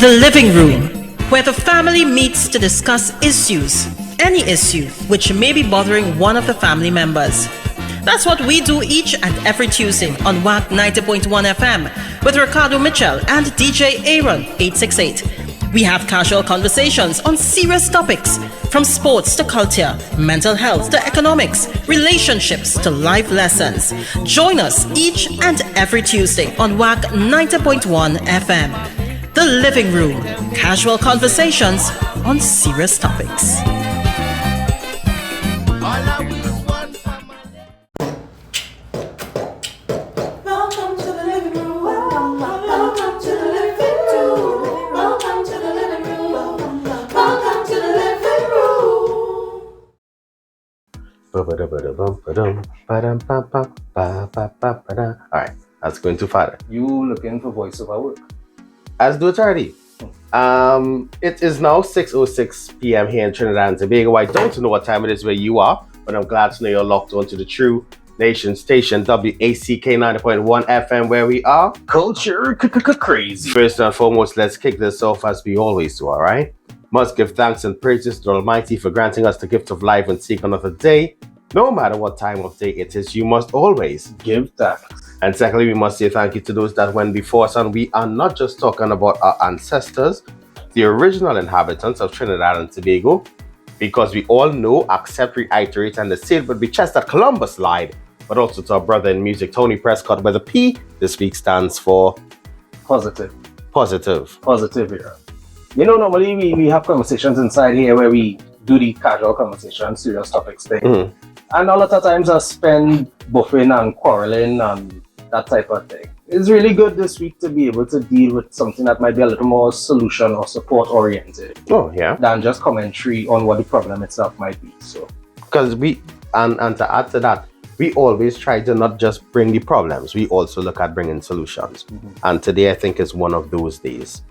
The living room, where the family meets to discuss issues, any issue which may be bothering one of the family members. That's what we do each and every Tuesday on WAC 90.1 FM with Ricardo Mitchell and DJ Aaron 868. We have casual conversations on serious topics, from sports to culture, mental health to economics, relationships to life lessons. Join us each and every Tuesday on WAC 90.1 FM. The Living Room, casual conversations on serious topics. Welcome to the living room. Welcome to the living room. Welcome to the living room. Welcome to the living room. Alright, that's going too far. You looking for voiceover work? As do Charlie. It is now 6:06 p.m. here in Trinidad and Tobago. I don't know what time it is where you are, but I'm glad to know you're locked onto the True Nation station, WACK 90.1 FM, where we are Culture crazy. First and foremost, let's kick this off as we always do, alright? Must give thanks and praises to the Almighty for granting us the gift of life and seek another day. No matter what time of day it is, you must always give thanks. And secondly, we must say thank you to those that went before us. And we are not just talking about our ancestors, the original inhabitants of Trinidad and Tobago, because we all know, accept, reiterate, and the sale would be chest that Columbus lied, but also to our brother in music, Tony Prescott, where the P this week stands for Positive. Positive. Positive here. You know, normally we have conversations inside here where we do the casual conversation, serious topics thing. Mm. And a lot of times I spend buffing and quarreling and that type of thing. It's really good this week to be able to deal with something that might be a little more solution or support oriented. Oh, yeah. Than just commentary on what the problem itself might be. So, because and to add to that, we always try to not just bring the problems, we also look at bringing solutions. Mm-hmm. And today I think is one of those days.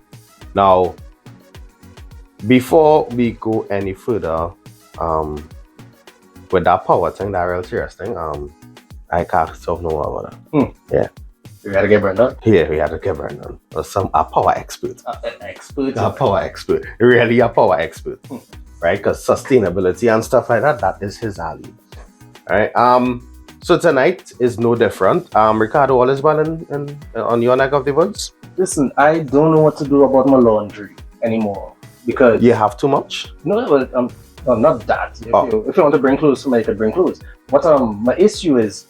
Now, before we go any further, with that power thing, that real serious thing, I can't solve no more about that. Yeah. We had to get Brendan? Yeah, we had to get Brendan. A power expert. An expert? A power expert. Really a power expert. Right? Because sustainability and stuff like that, that is his alley. Alright. So tonight is no different. Ricardo, all is well on your neck of the woods? Listen, I don't know what to do about my laundry anymore. Because you have too much? No, well, not that. If you want to bring clothes, somebody could bring clothes. What my issue is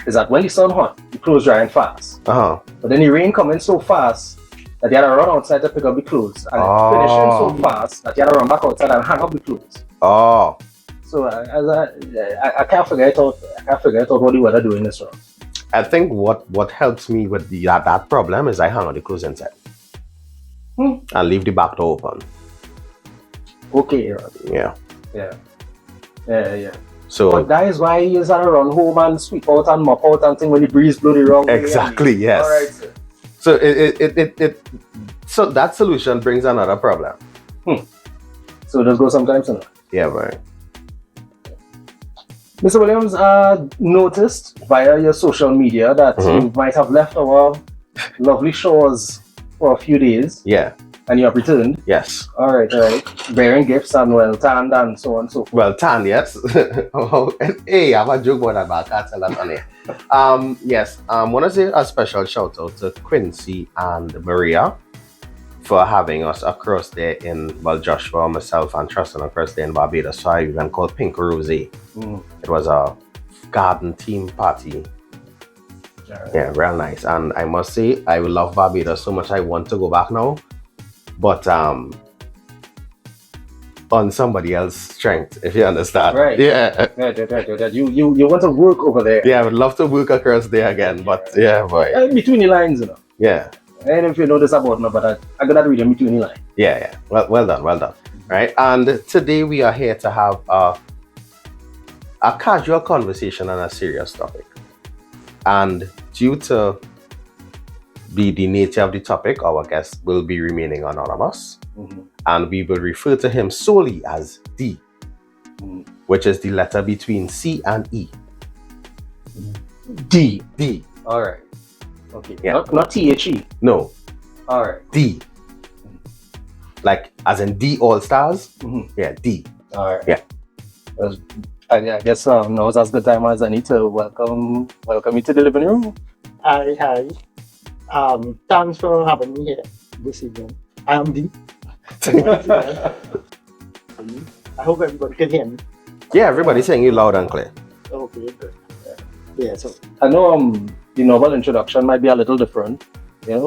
that when the sun hot, the clothes drying fast. Uh-huh. But then the rain coming so fast that you had to run outside to pick up the clothes. And finishing so fast that you had to run back outside and hang up the clothes. Oh. So I can't figure it out. I can't figure it out what the weather doing this wrong. I think what helps me with that problem is I hang on the clothes inside. And leave the back door open. Okay. Yeah. So but that is why you have to run home and sweep out and mop out and thing when the breeze blow the wrong way. Exactly, yes. All right, sir. So so that solution brings another problem. So just go sometimes, no? Yeah, right. Mr. Williams, noticed via your social media that you might have left our lovely shores for a few days. Yeah. And you have returned? Yes. All right. Bearing gifts and well tanned and so on and so forth. Well tanned, yes. Hey, I have a joke about that, but I can't tell that on here. Yes. I want to say a special shout out to Quincy and Maria for having us across there Joshua, myself, and Tristan across there in Barbados. So I even called Pink Rose. It was a garden theme party. Yeah, real nice. And I must say, I love Barbados so much. I want to go back now. But on somebody else's strength, if you understand. Right. Yeah. Right. You want to work over there. Yeah, I would love to work across there again. But yeah, boy. Between the lines, you know. Yeah. And if you know this about me, but I got to read in between the lines. Yeah. Well done. Right. And today we are here to have a casual conversation on a serious topic. And due to the nature of the topic, our guest will be remaining anonymous, and we will refer to him solely as D, which is the letter between C and E. D. All right. Okay. Yeah. Not THE. No. All right. D. like as in D All Stars. Mhm. Yeah, D. All right. Yeah. I guess now is as good time as any to welcome you to the living room. Hi. Thanks for having me here this evening. I am Deep. I hope everybody can hear me. Yeah, everybody's saying you loud and clear. Okay, good. Yeah, so I know the novel introduction might be a little different,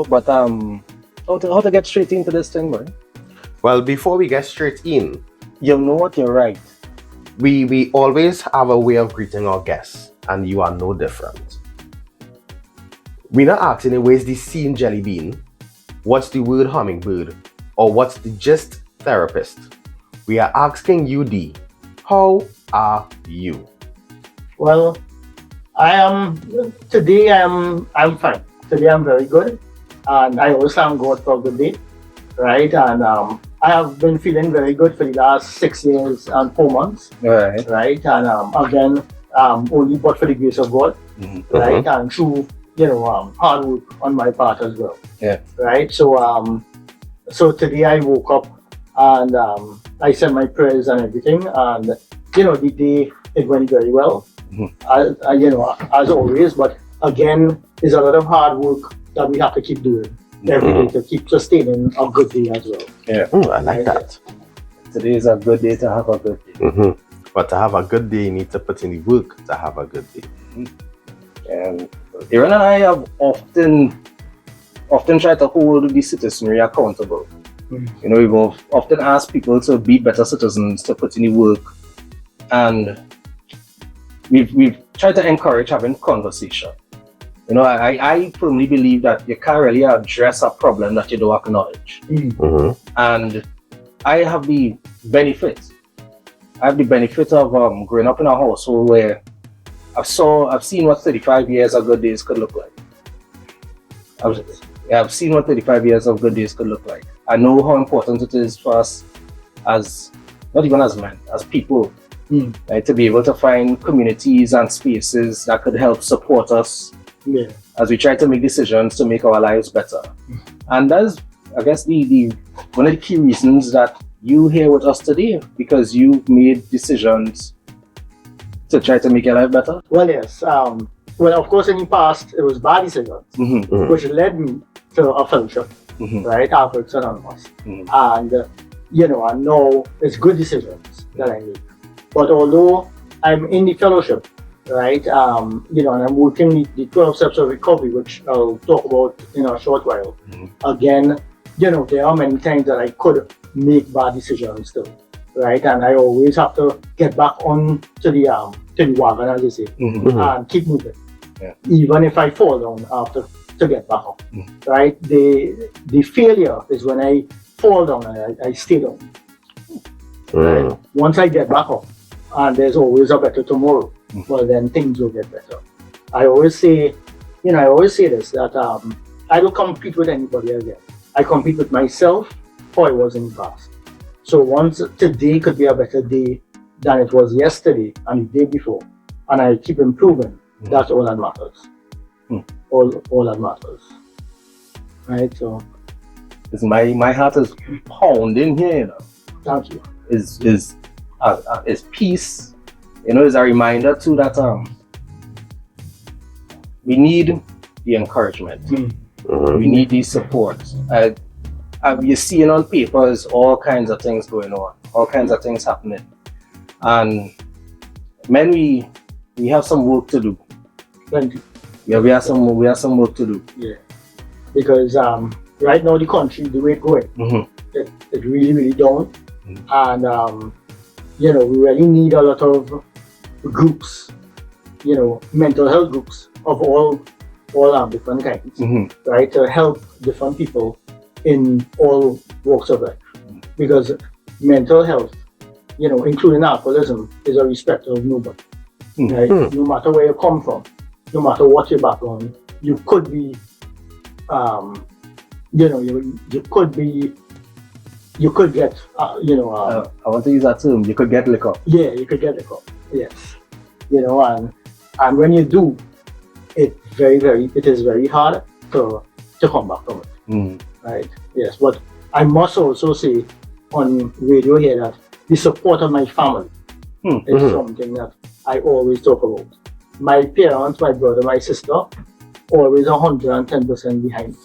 but how to get straight into this thing, man? Well, before we get straight in, You know what, you're right. we always have a way of greeting our guests, and you are no different. We're not asking you where's the scene jelly bean, what's the word hummingbird, or what's the gist therapist. We are asking you, D, how are you? well, I'm fine. Today I'm very good, and I always thank God for a good day, right? And I have been feeling very good for the last 6 years and 4 months, All right. right? And again, only but for the grace of God, right? And through hard work on my part as well. Yeah. Right. So today I woke up and I said my prayers and everything, and the day it went very well. As always, but again, there's a lot of hard work that we have to keep doing every day to keep sustaining a good day as well. I like that. Today is a good day to have a good day. But to have a good day, you need to put in the work to have a good day. And Aaron and I have often tried to hold the citizenry accountable. We've often asked people to be better citizens, to put in the work, and we've tried to encourage having conversation. I firmly believe that you can't really address a problem that you don't acknowledge. And I have the benefit of growing up in a household where I've seen what 35 years of good days could look like. I've seen what 35 years of good days could look like. I know how important it is for us as, not even as men, as people, right, to be able to find communities and spaces that could help support us as we try to make decisions to make our lives better. And that's, I guess, the one of the key reasons that you here with us today, because you've made decisions to try to make your life better. Well, yes. Well, of course, in the past it was bad decisions, which led me to a fellowship, right? Alcoholics Anonymous, and and now it's good decisions that I make. But although I'm in the fellowship, right, and I'm working the 12 steps of recovery, which I'll talk about in a short while. Again, there are many times that I could make bad decisions too, right? And I always have to get back on to the wagon, as they say, and keep moving. Even if I fall down, I have to get back up, right? The failure is when I fall down and I stay down. Right? Once I get back up, and there's always a better tomorrow, well, then things will get better. I always say this, that I don't compete with anybody again. I compete with myself, how I was in the past. So once today could be a better day than it was yesterday and the day before, and I keep improving, that's all that matters. All that matters. Right? So my heart is pounding here, thank you. Is peace, is a reminder too that we need the encouragement. We need the support. You're seeing on papers all kinds of things going on, all kinds of things happening. And men, we have some work to do. Plenty. Yeah, we have some work to do. Yeah. Because right now the country, the way it's going, it really, really down. And we really need a lot of groups, mental health groups of all different kinds, right, to help different people in all walks of life. Because mental health, including alcoholism, is a respect of nobody. Right? No matter where you come from, no matter what your background, you could be, you could get, I want to use that term. You could get liquor. Yeah, you could get liquor. Yes, and when you do, it is very hard to come back from it. Right? Yes, but I must also say on radio here that the support of my family is something that I always talk about. My parents, my brother, my sister, always 110% behind me.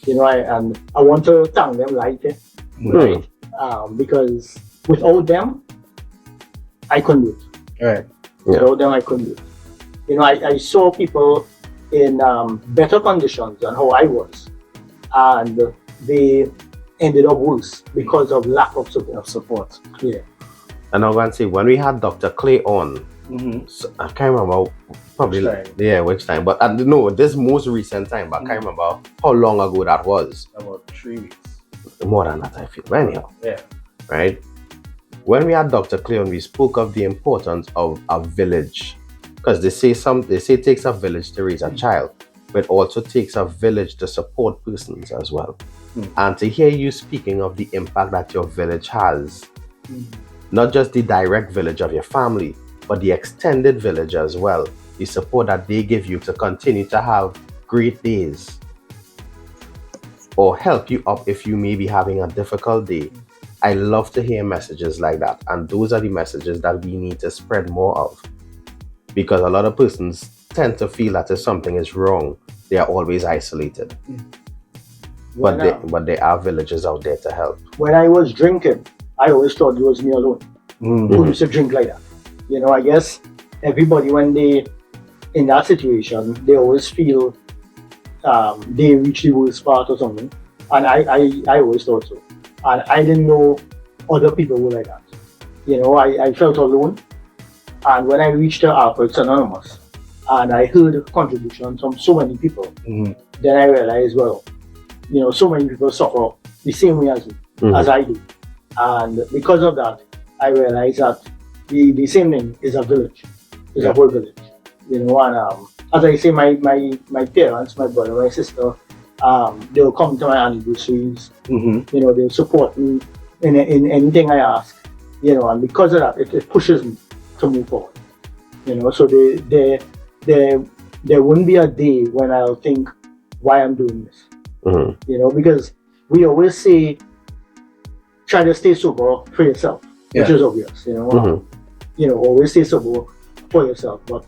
You know, and I want to thank them like it, right? Because without them, I couldn't do it. Right. Without them, I couldn't do it. You know, I saw people in better conditions than how I was, and they ended up worse because of lack of support. Yeah. And I'm going to say, when we had Dr. Clay on, so I can't remember which time, but no, this most recent time, but I can't remember how long ago that was. About 3 weeks. More than that, I feel. But anyhow, Yeah. right? When we had Dr. Clay on, we spoke of the importance of a village, because they say it takes a village to raise a child, but it also takes a village to support persons as well. And to hear you speaking of the impact that your village has, not just the direct village of your family, but the extended village as well, the support that they give you to continue to have great days or help you up if you may be having a difficult day. I love to hear messages like that, and those are the messages that we need to spread more of, because a lot of persons tend to feel that if something is wrong, they are always isolated. But there are villages out there to help. When I was drinking, I always thought it was me alone who used to drink like that. You know, I guess everybody, when they in that situation, they always feel they reach the worst part or something. And I always thought so. And I didn't know other people were like that. You know, I felt alone. And when I reached Alcoholics Anonymous and I heard contributions from so many people, then I realized, well, you know, so many people suffer the same way as me, as I do. And because of that, I realized that the same thing is a village, is a whole village. You know, and as I say, my parents, my brother, my sister, they'll come to my anniversaries. You know, they'll support me in anything I ask. You know, and because of that, it pushes me to move forward. You know, so there wouldn't be a day when I'll think why I'm doing this. You know, because we always say try to stay sober for yourself, which is obvious. You know, you know, always stay sober for yourself. But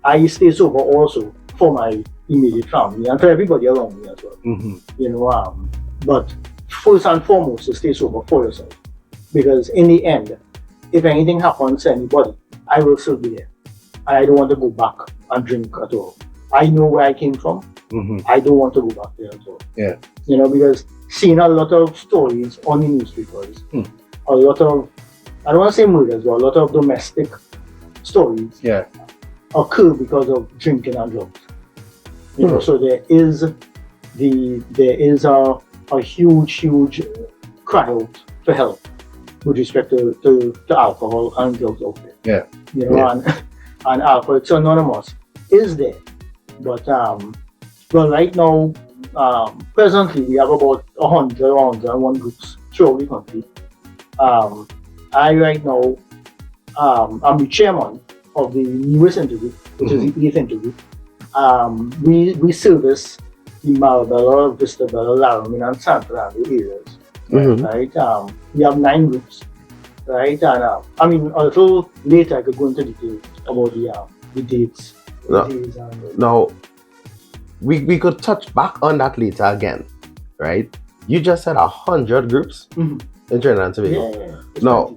I stay sober also for my immediate family and for everybody around me as well. You know, but first and foremost, to stay sober for yourself, because in the end, if anything happens to anybody, I will still be there. I don't want to go back and drink at all. I know where I came from. I don't want to go back there at all. Yeah. You know, because seeing a lot of stories on the newspapers, a lot of, I don't want to say murders, but a lot of domestic stories occur because of drinking and drugs. You know, so there is a huge cry out for help with respect to alcohol and drugs out there. Yeah. You know, and Alcoholics Anonymous is there. But well, right now, presently we have about 101 groups throughout the country. I right now, I'm the chairman of the newest intergroup, which is the 8th intergroup. We service the Marabella, Vistabella, Laramie, and San Fernando areas. Right? We have 9 groups. Right? And I mean, a little later I could go into detail about the dates. Now, we could touch back on that later again, right? You just said 100 groups in Trinidad and Tobago. Now,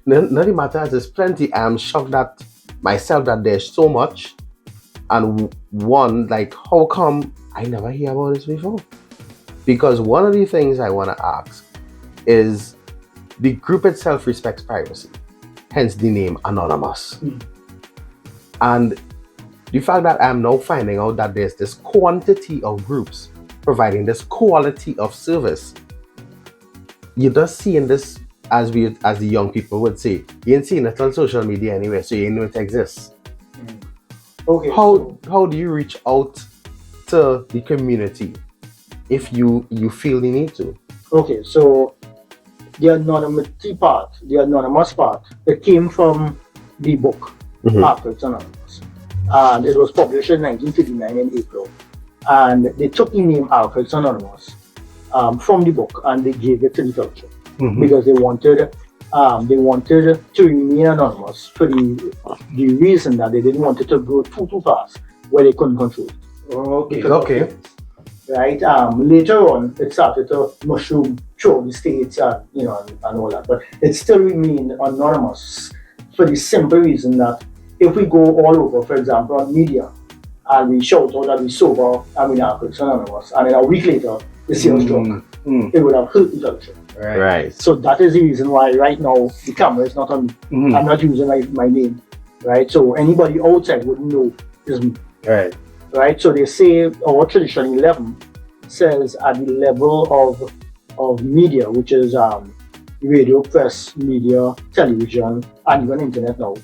nothing matters, there's plenty. I'm shocked that myself that there's so much, and one, like, how come I never hear about this before? Because one of the things I want to ask is, the group itself respects privacy, hence the name Anonymous. And the fact that I'm now finding out that there's this quantity of groups providing this quality of service, you're just seeing this, as the young people would say, you ain't seeing it on social media anyway, so you know it exists. Okay. How do you reach out to the community if you feel the need to? Okay, so the anonymous part, it came from the book, Alcoholics Anonymous. And it was published in 1959 in April. And they took the name Alcoholics Anonymous from the book, and they gave it to the fellowship Mhm. because they wanted to remain anonymous for the reason that they didn't want it to go too fast where they couldn't control it. Okay. Because of Okay. things, right? Later on, it started to mushroom through the states and and all that, but it still remained anonymous for the simple reason that if we go all over, for example, on media, and we shout out that we sober and we Narcotics Anonymous, and then a week later the sales drop, Mm. it would have hurt the fellowship. Right. So that is the reason why right now the camera is not on me. Mhm. I'm not using my name, right? So anybody outside wouldn't know is me. Right. Right, so they say our tradition 11 says at the level of media, which is radio, press, media, television, and even internet now,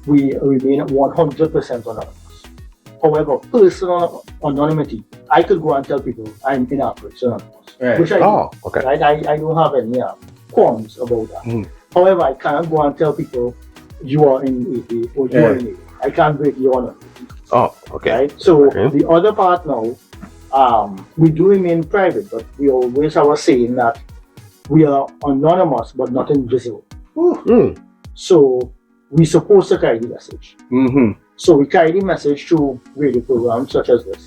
we remain 100% anonymous. However, personal anonymity, I could go and tell people I'm in Africa anonymous, Right. which I do. Oh, okay. Right, I don't have any qualms about that. Mm. However, I can't go and tell people you are in AA or you are in AA. I can't break your anonymity. Oh, okay. Right? So Okay. the other part now, we do remain private, but we always have a saying that we are anonymous but not invisible. Mm. So we're supposed to carry the message. Mhm. So we carry the message through radio programs such as this.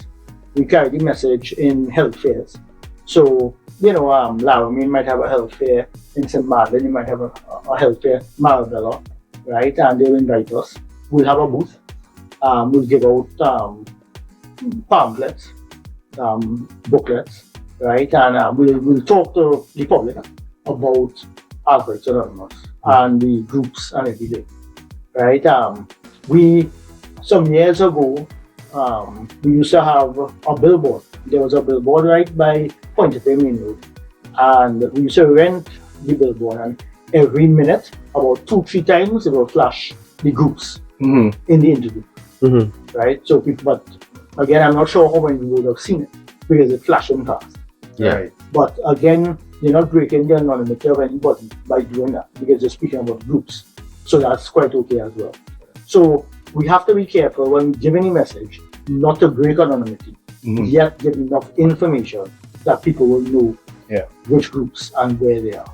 We carry the message in health fairs. So, Laramie might have a health fair in St. Martin, you might have a health fair, Marabella, right? And they'll invite us. We'll have a booth. We'll give out pamphlets, booklets, right? And we'll talk to the public about Alcoholics Anonymous and the groups and everything, right? Some years ago, we used to have a billboard. There was a billboard right by Point of Main Road, and we used to rent the billboard, and every minute, about 2-3 times, it will flash the groups Mhm. in the interview. Mm-hmm. Right? So people, but again, I'm not sure how many people would have seen it because it's flashing fast. Yeah. Right. But again, you're not breaking the anonymity of anybody by doing that because you're speaking about groups. So that's quite okay as well. So we have to be careful when giving a message not to break anonymity, Mhm. yet give enough information that people will know which groups and where they are.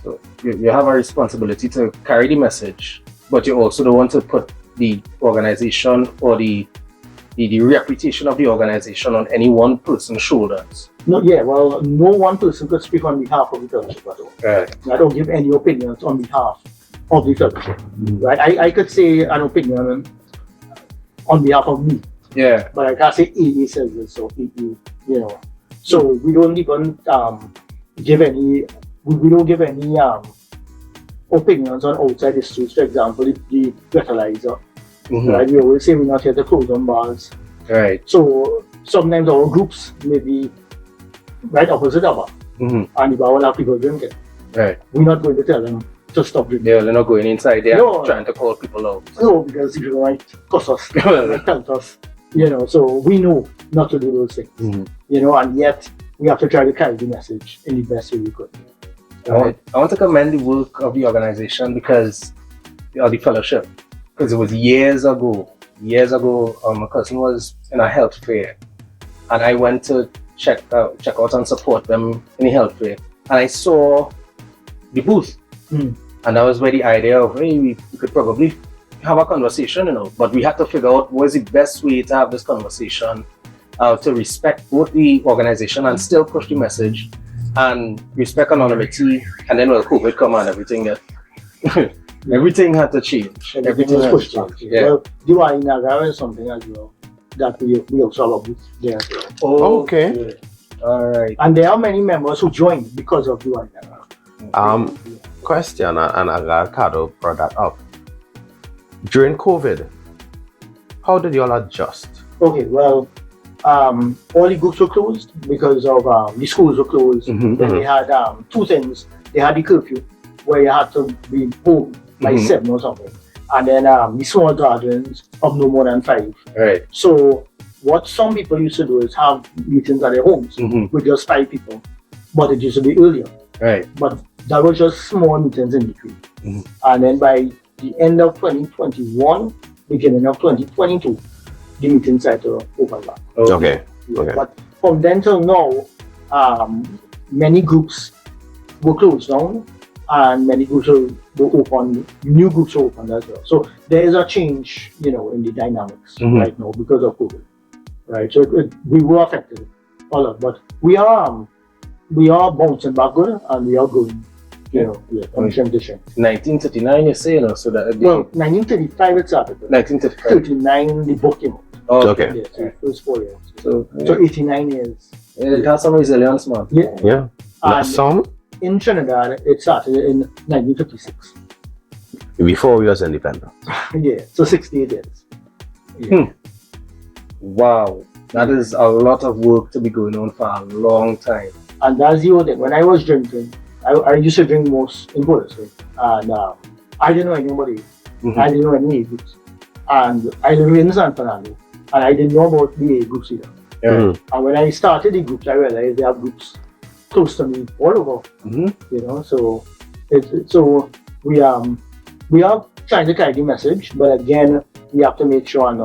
So you have a responsibility to carry the message, but you also don't want to put the organization or the reputation of the organization on any one person's shoulders. No one person could speak on behalf of the fellowship at all. Right. I don't give any opinions on behalf of the fellowship. Right? I could say an opinion on behalf of me, Yeah. but I can't say AA says this or AA, So we don't even give any opinions on outside issues. For example, the fertilizer. Mhm. Right? We always say we're not here to close on bars. Right. So sometimes our groups may be right opposite of us, Mhm. and the bar will have people drinking. Right. We're not going to tell them to stop drinking. They're not going inside there No. trying to call people out. No, because people might cuss us, might pelt us, so we know not to do those things, Mhm. and yet we have to try to carry the message in the best way we could. I want to commend the work of the organization or the fellowship, because it was years ago, my cousin was in a health fair, and I went to check out and support them in the health fair, and I saw the booth, Hmm. and that was where the idea of, hey, we could probably have a conversation, but we had to figure out what is the best way to have this conversation, to respect both the organization and still push the message, and respect anonymity, and then COVID come and everything everything had to change. Everything was had pushed to back. change. Yeah. Well, Diwali Nagara is something as well that we also have a booth there as well. Oh, Okay. All right. And there are many members who joined because of Diwali Nagara. Question, and Ricardo brought that up. During COVID, how did y'all adjust? Okay, well, all the groups were closed because of the schools were closed. Mhm. Then they had two things. They had the curfew where you had to be home by Mhm. 7 or something. And then the small gatherings of no more than 5. Right. So what some people used to do is have meetings at their homes Mhm. with just 5 people. But it used to be earlier. Right. But that was just small meetings in between. Mhm. And then by the end of 2021, beginning of 2022, the meetings started to open back. Okay. Yeah, Okay. but from then till now, many groups were closed down and many groups were open, new groups were opened as well. So there is a change, in the dynamics right now because of COVID, right? So we were affected a lot, but we are bouncing back good and we are going, on transition. 1939, you say, so that. Well, 1935 it started. 1935. 39 the book came out. Oh, Okay. Yeah, so first 4 years. So, So 89 years. it has some resilience, man. Yeah. Yeah. Last song In Trinidad, it started in 1956. before we was independent. Yeah, so 68 years. Yeah. Wow. That is a lot of work to be going on for a long time. And that's the other thing. When I was drinking, I used to drink most in Polish, right? And I didn't know anybody. I didn't know any A groups. And I lived in San Fernando. And I didn't know about the A groups either. Yeah. And when I started the groups, I realized there are groups close to me all over. So so we are trying to carry the message, but again, we have to make sure and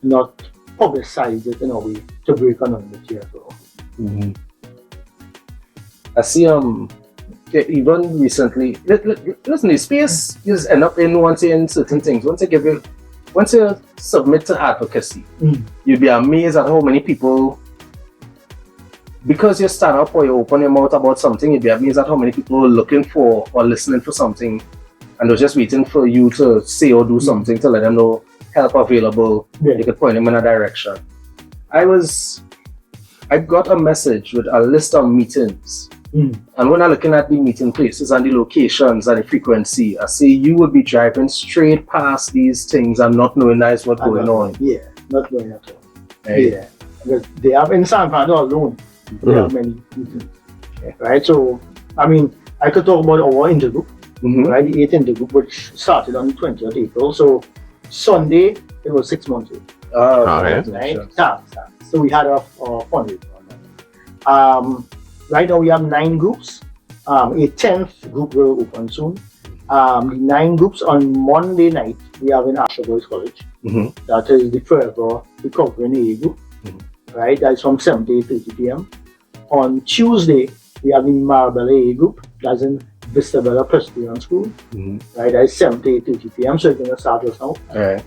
not publicize it in a way to break anonymity as well. I see even recently, listen, the space you end up in once you're in certain things, once you submit to advocacy, you'll be amazed at how many people, because you stand up or you open your mouth about something, you'll be amazed at how many people are looking for or listening for something and they're just waiting for you to say or do something to let them know help available. You could point them in a direction. I got a message with a list of meetings. And when I'm looking at the meeting places and the locations and the frequency, I see you would be driving straight past these things and not knowing that's what's going on. Yeah, not going at all. Right. Yeah. Because they have in San Fernando alone, they have many meetings. Right? So, I mean, I could talk about our intergroup, right? The 8th intergroup, which started on the 20th April. So, Sunday, it was 6 months ago. Okay. Right? So, we had a fundraiser on that. Right now we have 9 groups. A 10th group will open soon. The 9 groups on Monday night we have in Asher Boys College. That is the Forever Recovering AA group. Right, that's from 7 to 8:30 p.m. On Tuesday we have the Marble AA group. That's in Vista Bella Presbyterian School. Right, that's 7 to 8:30 p.m. So it's going to start just now. Right.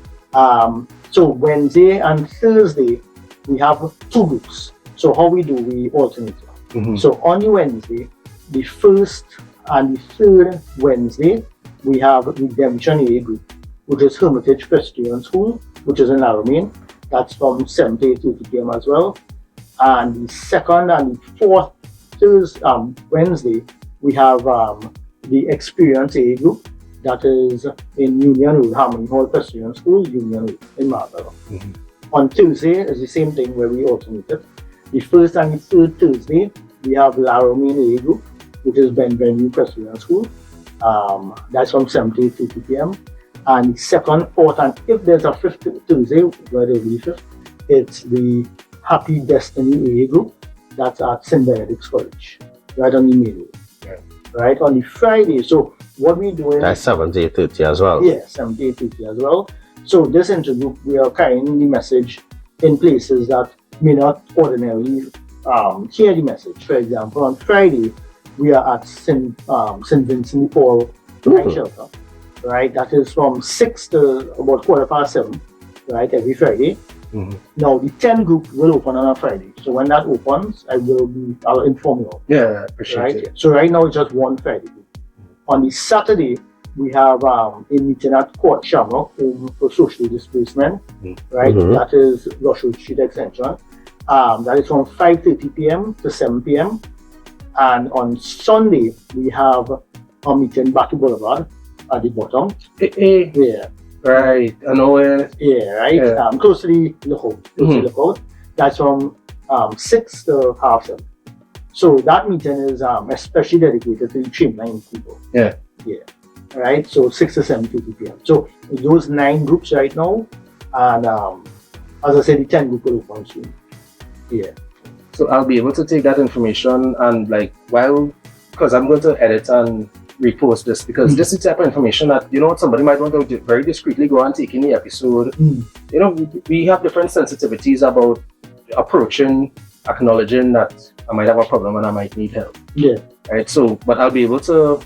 So Wednesday and Thursday we have 2 groups. So how we do, we alternate. So on the Wednesday, the first and the third Wednesday, we have Redemption AA group, which is Hermitage Presbyterian School, which is in Laramine. That's from 7 to 8:30 p.m. as well. And the second and the fourth Wednesday, we have the Experience AA group, that is in Union Road, Harmony Hall Presbyterian School, Union Road in Marlborough. On Tuesday, is the same thing where we alternated. The first and the third Thursday, we have Laramine AA group, which is Benvenue Presbyterian School. That's from 7 to 8:30 p.m. And the second, fourth, and if there's a fifth Tuesday, where there will be fifth, it's the Happy Destiny AA group. That's at St. Benedict's College, right on the main road. Right on the Friday. So what we doing? That's 7 to 8:30 as well. Yeah, 7 to 8:30 as well. So this intergroup, we are carrying the message in places that may not ordinarily hear the message. For example, on Friday, we are at St. Vincent de Paul Night Shelter, right? That is from 6 to about 7:15, right, every Friday. Now, the 10 group will open on a Friday. So when that opens, I'll inform you. Yeah, appreciate Right? it. So right now, it's just one Friday group. On the Saturday, we have a meeting at Court Shamrock Home for Social Displacement, right? That is Rushwood Street Extension. That is from 5:30 p.m. to 7 p.m. And on Sunday, we have a meeting Batu Boulevard at the bottom. Yeah. Right. I know where. Yeah, right. Yeah. Close to the lookout. That's from 6 to 7:30. So that meeting is especially dedicated to the Trinidad people. Yeah. Yeah. Right. So 6 to 7:30 p.m. So those 9 groups right now, and as I said, the 10 group will open soon. Yeah. So I'll be able to take that information and because I'm going to edit and repost this, because this is the type of information that, somebody might want to very discreetly go and take in the episode. We have different sensitivities about approaching acknowledging that I might have a problem and I might need help. Yeah. Right. So, but I'll be able to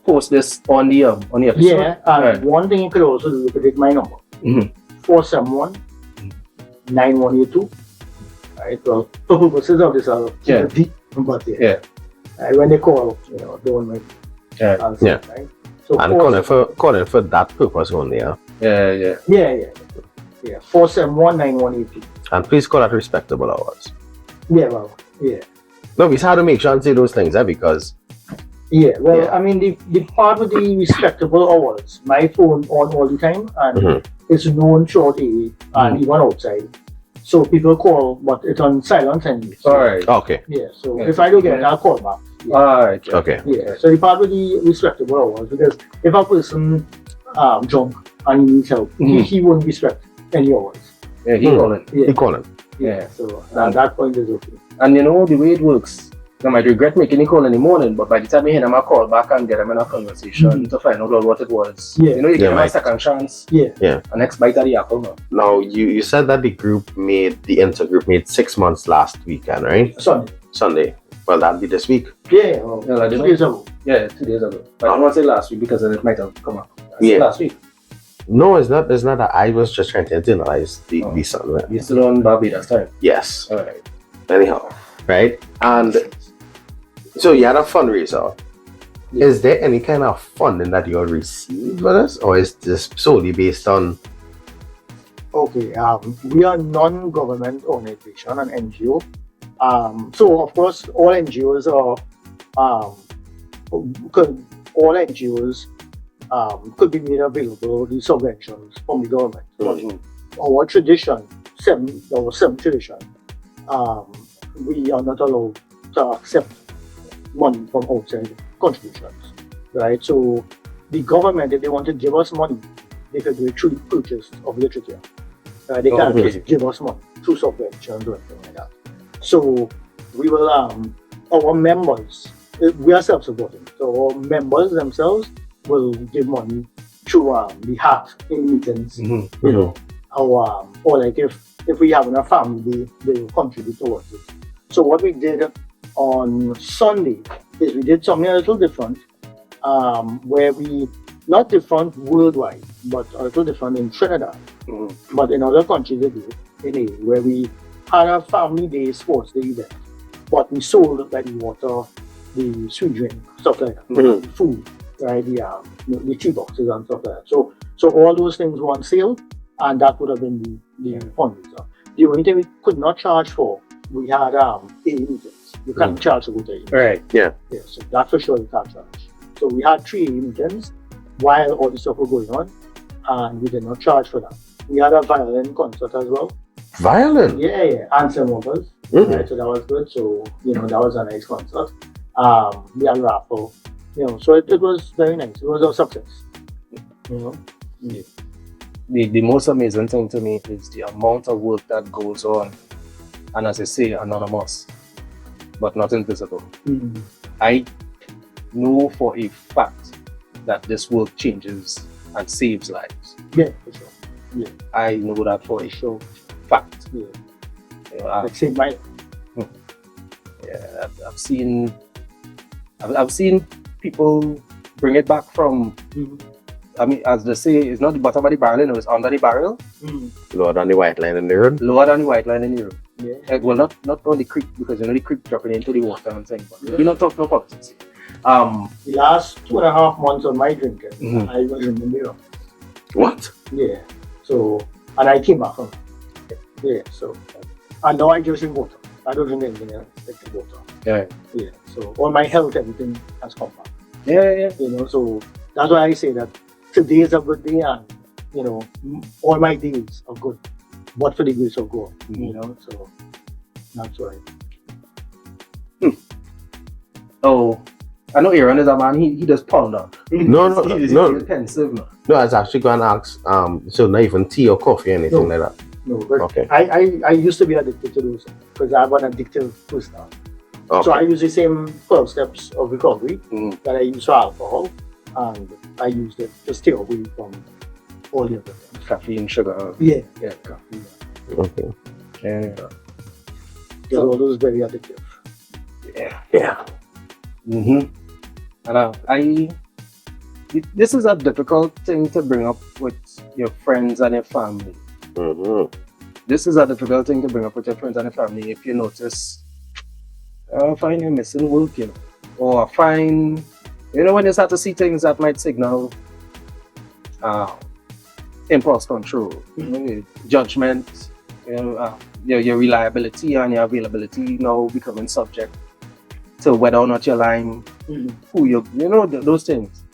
post this on the episode. Yeah, and Right. one thing you could also do, you could take my number. Mhm. 471-9182. Right, well, for purposes of this, I'll keep Yeah. it deep, but Yeah. when they call, don't mind. Yeah. Answer, Yeah. Right? So And calling for that purpose only, yeah. Yeah. Yeah. 471-9182. And please call at respectable hours. Yeah, well, yeah. No, we have to make sure and say those things, because Yeah, well, Yeah. I mean, the part with the respectable hours, my phone on all the time, and Mhm. it's known short area and even outside. So people call, but it's on silent anyway. So, Alright. okay. Yeah, so Yeah. if I don't get it, I'll call back. Yeah. Alright. Okay. Yeah, so the part with the respectable hours, because if a person drunk and he needs help, he won't respect any hours. Yeah, he Hmm. calling. He calling. Yeah. So at that point is okay. And you know the way it works. I might regret making a call in the morning, but by the time you hear them, I call back and get them in a conversation to find out what it was. Yeah. You know, you Yeah, give them a right. second chance. Yeah. A next bite of the apple, man. Now you said that the intergroup made 6 months last weekend, right? Sunday. Well, that'd be this week. Yeah, well, Yeah, like 2 this days ago. Yeah, 2 days ago. But I don't want to say last week because then it might have come up. Yeah. Last week. No, it's not. It's not that. I was just trying to internalize the Oh. Sunday. You're still on Barbados time. Yes. Alright. Anyhow, right? And so you had a fundraiser. Yeah. Is there any kind of funding that you received for this, or is this solely based on? Okay, we are non-government organization, an NGO. So of course, all NGOs are, could be made available the subventions from the government. But our tradition, seven tradition, we are not allowed to accept money from outside contributions, right? So the government, if they want to give us money, they could do it through the purchase of literature. They can't Okay. just give us money through subventions or anything like that. So we will, our members, we are self-supporting. So our members themselves will give money through the hat in meetings. You know, our or like if we have a family, they will contribute towards it. So what we did on Sunday is we did something a little different, where we not different worldwide, but a little different in Trinidad. But in other countries they do it, where we had a family day sports day event, but we sold like the water, the sweet drink, stuff like that, the food, right? The tea boxes and stuff like that. So all those things were on sale, and that would have been the fundraiser. The only thing we could not charge for, we had AA meetings. You can't charge to go to AA meetings. Right. Yeah, so that for sure you can't charge. So we had 3 AA meetings while all the stuff was going on, and we did not charge for that. We had a violin concert as well. Violin? Yeah, and some others. Right, so that was good. So, that was a nice concert. We had raffle, so it was very nice. It was a success. The most amazing thing to me is the amount of work that goes on, and as I say, anonymous, but not invisible. I know for a fact that this work changes and saves lives. Yeah, for sure. I know that for a sure fact. Yeah. You know, Like save my I've seen people bring it back from. I mean, as they say, it's not the bottom of the barrel, it's under the barrel. Lower than the white line in the road. Lower than the white line in the road. Yeah. Well, not on the creek, because the creek dropping into the water and things. But we're not talking about politics. The last 2.5 months of my drinking, I was in the mirror. What? Yeah. So, and I came back from it. Yeah. So, and now I just drink water. I don't drink anything else except water. Yeah. Yeah. So, all my health, everything has come back. Yeah. So that's why I say that today is a good day, and all my days are good, but for the grace of God. So that's right. Oh, I know Aaron is a man. He does pound out. No. He's pensive, man. No, I was actually going to ask. So not even tea or coffee or anything like that. No, but Okay. I used to be addicted to those because I have an addictive personality. Okay. So I use the same 12 steps of recovery that I use for alcohol, and I use it to stay away from all the other things. Caffeine, sugar. Yeah. Yeah, coffee. Okay. Yeah. Because all those very addictive. Yeah. And this is a difficult thing to bring up with your friends and your family. This is a difficult thing to bring up with your friends and your family if you notice, I find you're missing work, you know, or I find, you know, when you start to see things that might signal impulse control, you know, judgment, you know, your reliability and your availability now becoming subject to whether or not you're lying, who you know, those things.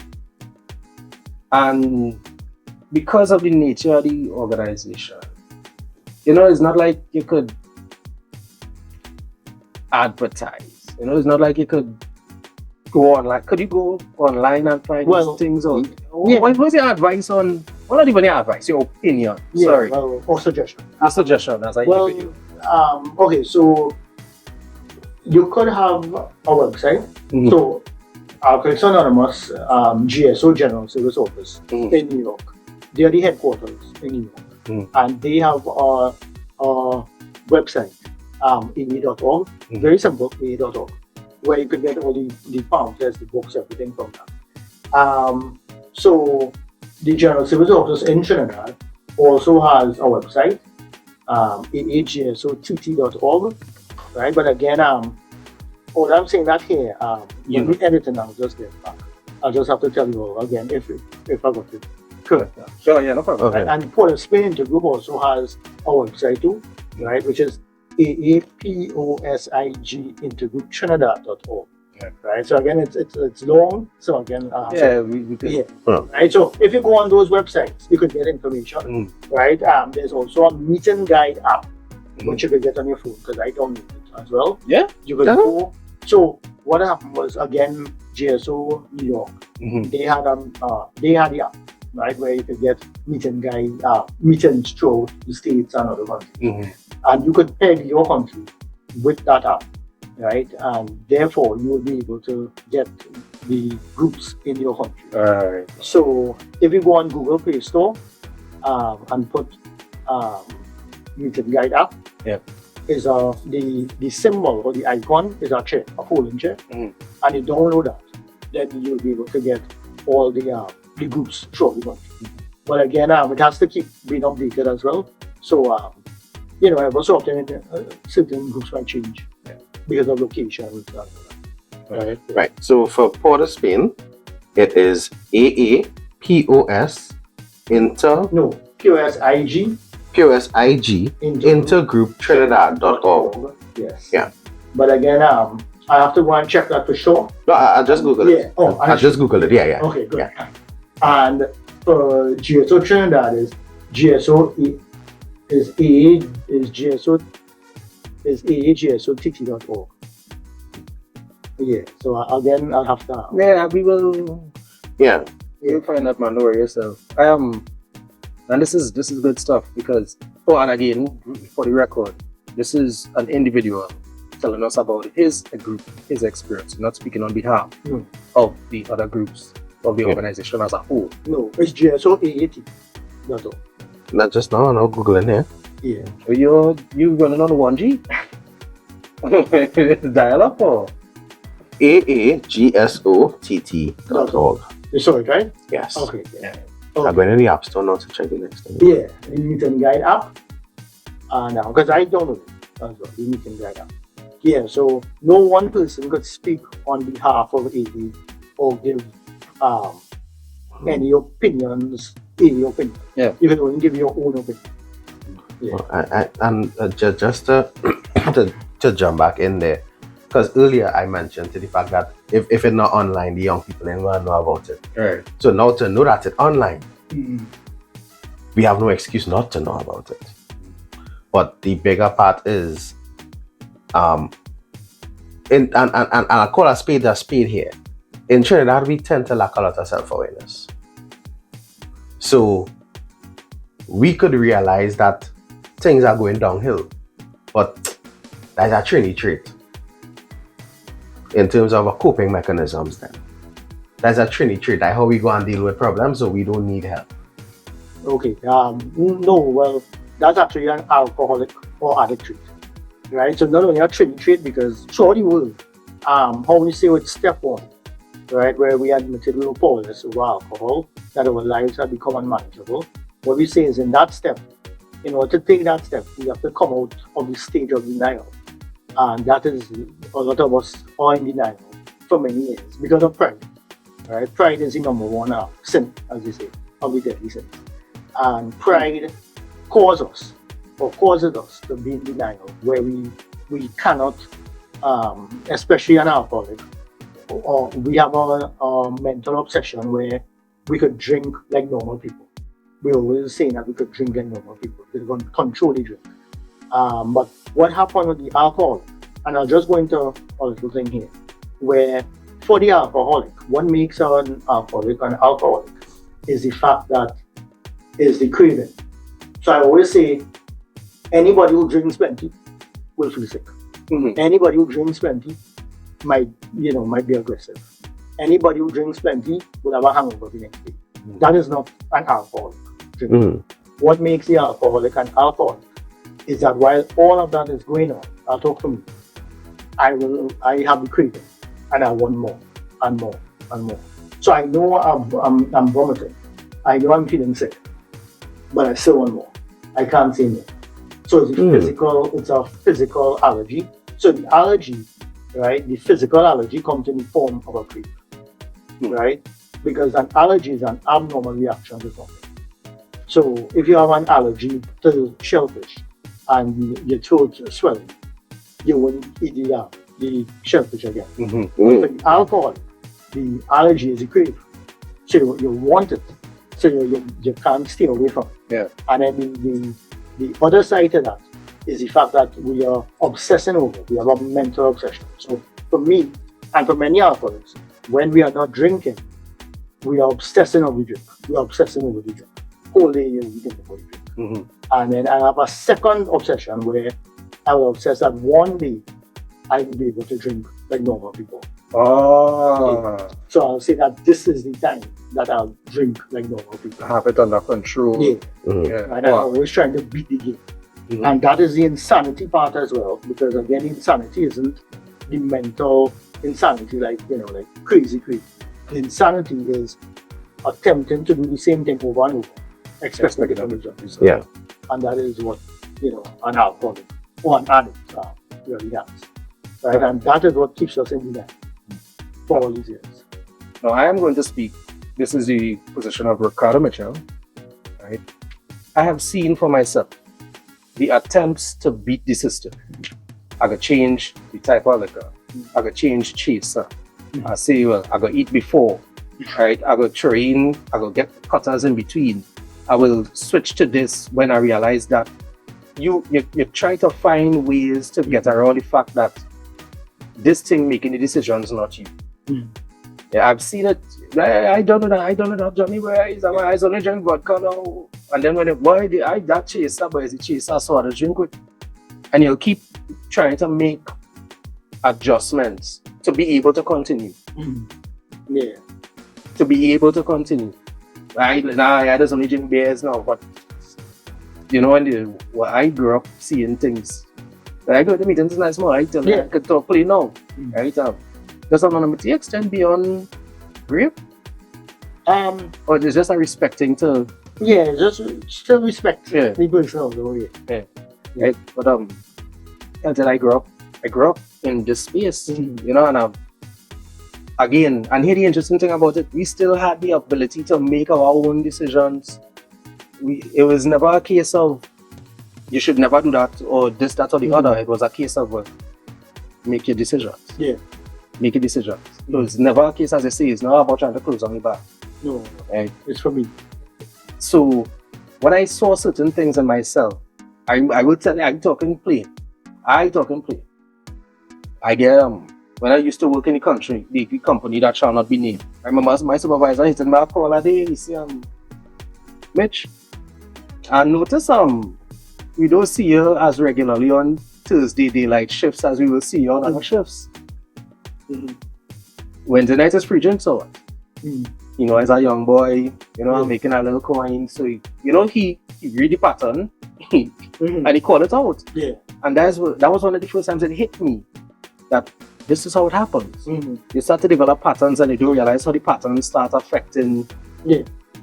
And because of the nature of the organization, you know, it's not like you could advertise. You know, it's not like you could go online. Could you go online and find these things? Or what was your advice on? Well, not even your advice, your opinion. Sorry. Well, or suggestion. A suggestion as I Well, give you. okay, so you could have a website. So Alcoholics Anonymous, GSO General Service Office in New York. They are the headquarters in New York. And they have a website, aa.org, very simple, aa.org, where you can get all the pamphlets, the books, everything from that. So the General Service Office in Trinidad also has a website, aagsott.org, right? But again, all I'm saying that here, when we editing, I'll just get back. I'll just have to tell you all again if I got it. Correct. Sure, yeah, no problem. Okay. And Port of Spain Intergroup also has a website too, right? Which is AAPOSIG Intergroup Trinidad.org. Right. So again, it's long. So again, we can. Right. So if you go on those websites, you could get information. Right. There's also a meeting guide app which you could get on your phone because I downloaded it as well. Yeah. You could go. So what happened was again, GSO New York. They had the app. Right, where you could get meeting guide, meetings throughout the states and other countries. And you could peg your country with that app, right? And therefore, you will be able to get the groups in your country. Right. So if you go on Google Play Store and put meeting guide app, is the symbol or the icon is a chair, a folding chair, and you download that, then you'll be able to get all the groups throughout the country. But again, it has to keep being updated as well. So, you know, every so often certain groups might change because of location. Right. So for Port of Spain, it is AAPOS POSIG Intergroup Trinidad.org. Yes. Yeah. But again, I have to go and check that for sure. No, I just Googled it. Yeah. Oh, I just Googled it. Yeah. Okay, good. Yeah. And for GSO Trinidad is aagsott.org. Yeah. So again, I'll have to. Yeah, we will. Yeah. You'll find that, man. Don't worry yourself. And this is good stuff because. Oh, and again, for the record, this is an individual telling us about his group, his experience, not speaking on behalf of the other groups of the organization as a whole. No, it's GSOAAT.org. Not just now, Google in here. Yeah. So you running on 1G? Dial up or? AAGSOTT.org. You saw it, right? Yes. Okay. Yeah. I'm going in the App Store now to check the next thing. Yeah, the meeting guide app. Now, because I downloaded it as well, the meeting guide app. Yeah, so no one person could speak on behalf of AA or give any opinions in your opinion. Yeah. You can only give your own opinion. Yeah. And just to jump back in there, because earlier I mentioned to the fact that if it's not online, the young people ain't gonna know about it. Right. So now to know that it's online, we have no excuse not to know about it. But the bigger part is, and I call a spade here. In Trinidad, we tend to lack a lot of self-awareness. So we could realize that things are going downhill, but that's a Trini trait. In terms of our coping mechanisms, then that's a Trini trait. That's how we go and deal with problems, so we don't need help. Okay. No, well, that's actually an alcoholic or addict trait. right? So not only a Trinidad, because throughout the world, how we say with step one, right, where we admitted we were powerless over alcohol, that our lives had become unmanageable. What we say is in that step, in order to take that step, we have to come out of the stage of denial. And that is, a lot of us are in denial for many years because of pride. Right? Pride is the number one sin, as they say, of the deadly sins. And pride causes us to be in denial, where we cannot, especially an alcoholic, or we have a mental obsession where we could drink like normal people. We always saying that we could drink like normal people. We're going to control the drink. But what happened with the alcohol, and I'll just go into a little thing here, where for the alcoholic, what makes an alcoholic is the fact that is the craving. So I always say, anybody who drinks plenty will feel sick. Mhm. Anybody who drinks plenty might be aggressive. Anybody who drinks plenty will have a hangover the next day. That is not an alcoholic drinking. What makes the alcoholic an alcoholic is that while all of that is going on, I'll talk for me, I have the craving and I want more and more and more. So I know I'm vomiting. I know I'm feeling sick, but I still want more. I can't say no. So it's a physical allergy. So the allergy, right, the physical allergy comes in the form of a crave, right? Because an allergy is an abnormal reaction to something. So if you have an allergy to shellfish and your throat is swelling, you won't eat the shellfish again. For the alcohol, the allergy is a crave. So you want it. So you can't stay away from it. Yeah. And then the other side to that is the fact that we are obsessing over. We have a mental obsession. So for me, and for many alcoholics, when we are not drinking, we are obsessing over the drink. We are obsessing over the drink. Whole day you're eating before you drink. And then I have a second obsession where I will obsess that one day I will be able to drink like normal people. So I'll say that this is the time that I'll drink like normal people. Have it under control. Yeah. Yeah. And I'm always trying to beat the game. And that is the insanity part as well, because again, insanity isn't the mental insanity, like crazy. The insanity is attempting to do the same thing over and over, expecting a different result. Yeah. And that is what an alcoholic or an addict really has, right? And that is what keeps us in the net for all these years. Now I am going to speak. This is the position of Ricardo Mitchell, right? I have seen for myself the attempts to beat the system. I could change the type of liquor. I could change chaser. I say, well, I could eat before, right? I could train. I could get cutters in between. I will switch to this when I realize that you try to find ways to get around the fact that this thing making the decisions, not you. Yeah, I've seen it. I don't know that Johnny, where is I only drink vodka now. And then when that chaser, but is the chaser, so I drink with. And you'll keep trying to make adjustments to be able to continue. Yeah. To be able to continue. I just only drink beers now, but I grew up seeing things. When I go to meetings in a small, I tell I could talk play now. Right? Does that not extend beyond rape? Or is just a respecting to just still respect the person of the way. Right? But until I grew up in this space, and again, and here the interesting thing about it, we still had the ability to make our own decisions. It was never a case of you should never do that or this, that, or the other. It was a case of make your decisions. Yeah. Make your decisions. It was never a case, as I say, it's not about trying to close on your back. No, right? It's for me. So when I saw certain things in myself, I will tell you, I talking plain. I get when I used to work in the country, the company that shall not be named. I remember my supervisor hitting my call a day. He said, Mitch, I notice we don't see you as regularly on Thursday daylight shifts as we will see you on other shifts. Wednesday night is free drinks or what? As a young boy, making a little coin. So he read the pattern and he called it out. Yeah. And that was one of the first times it hit me that this is how it happens. Mm-hmm. You start to develop patterns and you don't realize how the patterns start affecting